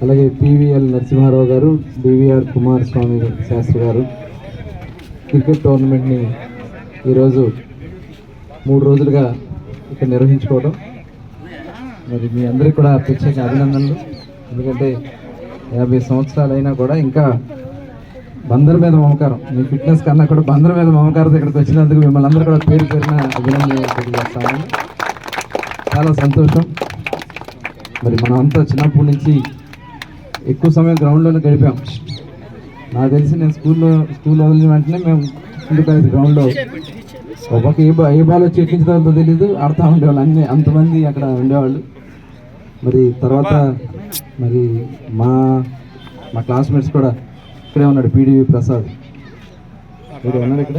అలాగే పివిఎల్ నరసింహారావు గారు, డివిఆర్ కుమారస్వామి శాస్త్రి గారు క్రికెట్ టోర్నమెంట్ని ఈరోజు 3 రోజులుగా ఇక్కడ నిర్వహించుకోవడం మరి మీ అందరికీ కూడా ప్రత్యేక అభినందనలు. ఎందుకంటే 50 సంవత్సరాలు అయినా కూడా ఇంకా బందర్ మీద మమకారం, మీ ఫిట్నెస్ కన్నా కూడా బందర్ మీద మమకారంతో ఇక్కడికి వచ్చినందుకు మిమ్మల్ని అందరూ కూడా పేరు పేరున అభినందనలు తెలియజేస్తాము. చాలా సంతోషం. మరి మనం అంతా చిన్నప్పటి నుంచి ఎక్కువ సమయం గ్రౌండ్లోనే గడిపాం. నాకు తెలిసి నేను స్కూల్ వదిలిన వెంటనే మేము గ్రౌండ్లో ఒక ఏ బాల్ వచ్చి ఎట్టించడంతో తెలీదు, ఆడుతూ ఉండేవాళ్ళు. అంతమంది అక్కడ ఉండేవాళ్ళు. మరి తర్వాత మరి మా క్లాస్మేట్స్ కూడా ఇక్కడే ఉన్నాడు, పిడివి ప్రసాద్ ఉన్నాడు ఇక్కడ,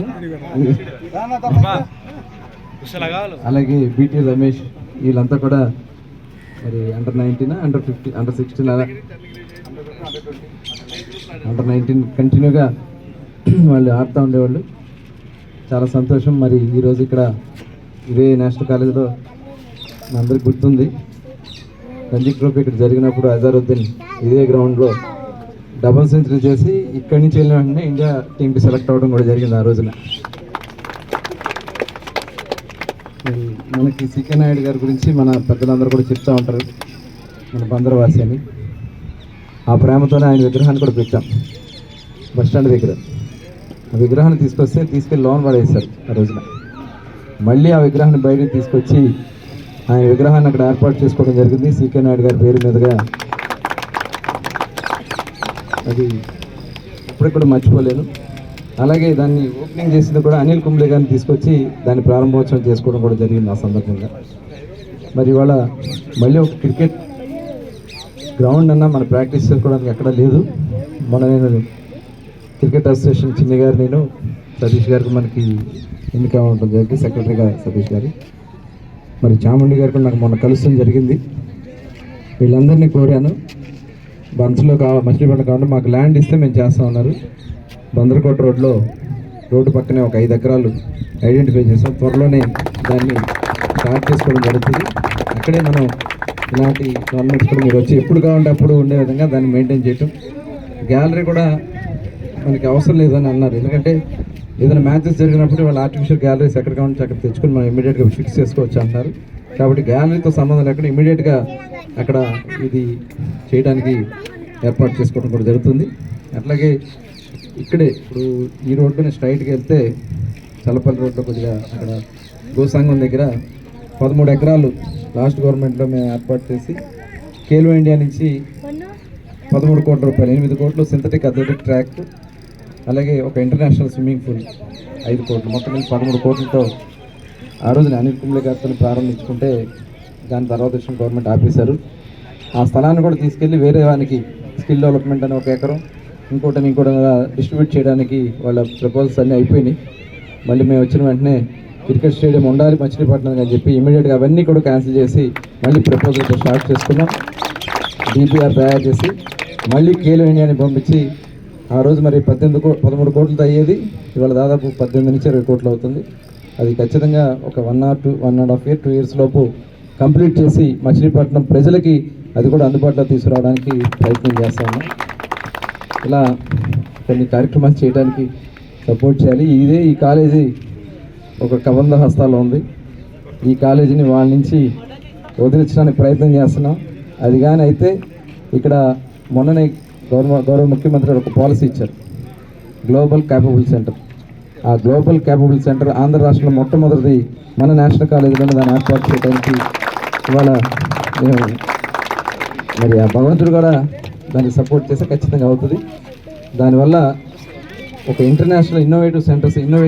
అలాగే బిటి రమేష్, వీళ్ళంతా కూడా మరి అండర్ 19, అండర్ 15, అండర్ 16 అలా అండర్ 19 కంటిన్యూగా వాళ్ళు ఆడుతూ ఉండేవాళ్ళు. చాలా సంతోషం. మరి ఈరోజు ఇక్కడ ఇదే నేషనల్ కాలేజీలో నా అందరికి గుర్తుంది, రంజీ ట్రోఫీ ఇక్కడ జరిగినప్పుడు అజారుద్దీన్ ఇదే గ్రౌండ్లో డబుల్ సెంచరీ చేసి ఇక్కడి నుంచి వెళ్ళిన వెంటనే ఇండియా టీంకి సెలెక్ట్ అవ్వడం కూడా జరిగింది ఆ రోజున. మనకి సికే నాయుడు గారి గురించి మన పెద్దలందరూ కూడా చెప్తూ ఉంటారు, మన బందరవాసి అని. ఆ ప్రేమతోనే ఆయన విగ్రహాన్ని కూడా పెట్టాం బస్టాండ్ దగ్గర. ఆ విగ్రహాన్ని తీసుకెళ్ళి లోన్ పడేశారు ఆ రోజున. మళ్ళీ ఆ విగ్రహాన్ని బయటకు తీసుకొచ్చి ఆయన విగ్రహాన్ని అక్కడ ఏర్పాటు చేసుకోవడం జరిగింది సికే నాయుడు గారి పేరు మీదుగా. అది ఇప్పటికి కూడా మర్చిపోలేను. అలాగే దాన్ని ఓపెనింగ్ చేసింది కూడా అనిల్ కుంబ్లే గారిని తీసుకొచ్చి దాన్ని ప్రారంభోత్సవం చేసుకోవడం కూడా జరిగింది ఆ సందర్భంగా. మరి ఇవాళ మళ్ళీ ఒక క్రికెట్ గ్రౌండ్ అన్నా మన ప్రాక్టీస్ చేసుకోవడానికి ఎక్కడా లేదు. నేను క్రికెట్ అసోసియేషన్ చిన్ని గారు, నేను సతీష్ గారికి మనకి ఎన్నిక ఉండడం జరిగింది, సెక్రటరీగా సతీష్ గారు. మరి చాముండి గారు కూడా నాకు మొన్న కలుస్తడం జరిగింది. వీళ్ళందరినీ కోరాను, బన్స్లో మచిలీపట్నం కావాలి, మాకు ల్యాండ్ ఇస్తే మేము చేస్తా ఉన్నారు. బందర్కోట రోడ్డు పక్కనే ఒక 5 ఎకరాలు ఐడెంటిఫై చేస్తాం. త్వరలోనే దాన్ని స్టార్ట్ చేసుకోవడం జరుగుతుంది. అక్కడే మనం ఇలాంటి టోర్నమెంట్స్ కూడా మీరు వచ్చి ఎప్పుడు కావాలంటే అప్పుడు ఉండే విధంగా దాన్ని మెయింటైన్ చేయటం. గ్యాలరీ కూడా మనకి అవసరం లేదని అన్నారు, ఎందుకంటే ఏదైనా మ్యాచెస్ జరిగినప్పుడు వాళ్ళు ఆర్టిఫిషియల్ గ్యాలరీస్ ఎక్కడ కావాలంటే అక్కడ తెచ్చుకొని మనం ఇమీడియట్గా ఫిక్స్ చేసుకోవచ్చు అంటారు. కాబట్టి గ్యాలరీతో సంబంధం లేకుండా ఇమీడియట్గా అక్కడ ఇది చేయడానికి ఏర్పాటు చేసుకోవడం కూడా జరుగుతుంది. అట్లాగే ఇక్కడే ఇప్పుడు ఈ రోడ్డుని స్ట్రైట్కి వెళ్తే చల్లపల్లి రోడ్లో కొద్దిగా అక్కడ గోసంగం దగ్గర 13 ఎకరాలు లాస్ట్ గవర్నమెంట్లో మేము ఏర్పాటు చేసి ఖేలో ఇండియా నుంచి 13 కోట్ల రూపాయలు, 8 కోట్లు సింథటిక్ అథ్లెటిక్ ట్రాక్, అలాగే ఒక ఇంటర్నేషనల్ స్విమ్మింగ్ పూల్ 5 కోట్లు, మొత్తం 13 కోట్లతో ఆ రోజున అనిల్ కుంబ్లే గారితో ప్రారంభించుకుంటే దాని తర్వాత వచ్చిన గవర్నమెంట్ ఆపేశారు. ఆ స్థలాన్ని కూడా తీసుకెళ్ళి వేరే వానికి స్కిల్ డెవలప్మెంట్ అని 1 ఎకరం, ఇంకోటి డిస్ట్రిబ్యూట్ చేయడానికి వాళ్ళ ప్రపోజల్స్ అన్నీ అయిపోయినాయి. మళ్ళీ మేము వచ్చిన వెంటనే క్రికెట్ స్టేడియం ఉండాలి మచిలీపట్నం అని చెప్పి ఇమీడియట్గా అవన్నీ కూడా క్యాన్సిల్ చేసి మళ్ళీ ప్రపోజల్తో స్టార్ట్ చేసుకున్నాం. డిపిఆర్ తయారు చేసి మళ్ళీ ఖేలో ఇండియాని పంపించి ఆ రోజు మరి 13 కోట్లతో అయ్యేది ఇవాళ దాదాపు 18 నుంచి 20 కోట్లు అవుతుంది. అది ఖచ్చితంగా ఒక 1.5 year 2 years లోపు కంప్లీట్ చేసి మచిలీపట్నం ప్రజలకి అది కూడా అందుబాటులో తీసుకురావడానికి ప్రయత్నం చేస్తాము. ఇలా కొన్ని కార్యక్రమాలు చేయడానికి సపోర్ట్ చేయాలి. ఈ కాలేజీ ఒక కబంధ హస్తాల్లో ఉంది. ఈ కాలేజీని వాళ్ళ నుంచి వదిలించడానికి ప్రయత్నం చేస్తున్నాం. అది కానీ అయితే ఇక్కడ మొన్ననే గౌరవ ముఖ్యమంత్రి ఒక పాలసీ ఇచ్చారు, గ్లోబల్ క్యాపబుల్ సెంటర్. ఆ గ్లోబల్ క్యాపబుల్ సెంటర్ ఆంధ్ర రాష్ట్రంలో మొట్టమొదటిది మన నేషనల్ కాలేజీలోనే దాన్ని ఏర్పాటు చేయడానికి ఇవాళ మేము మరి ఆ భగవంతుడు కూడా దాన్ని సపోర్ట్ చేస్తే ఖచ్చితంగా అవుతుంది. దానివల్ల ఒక ఇంటర్నేషనల్ ఇన్నోవేటివ్ సెంటర్స్ ఇన్నోవేషన్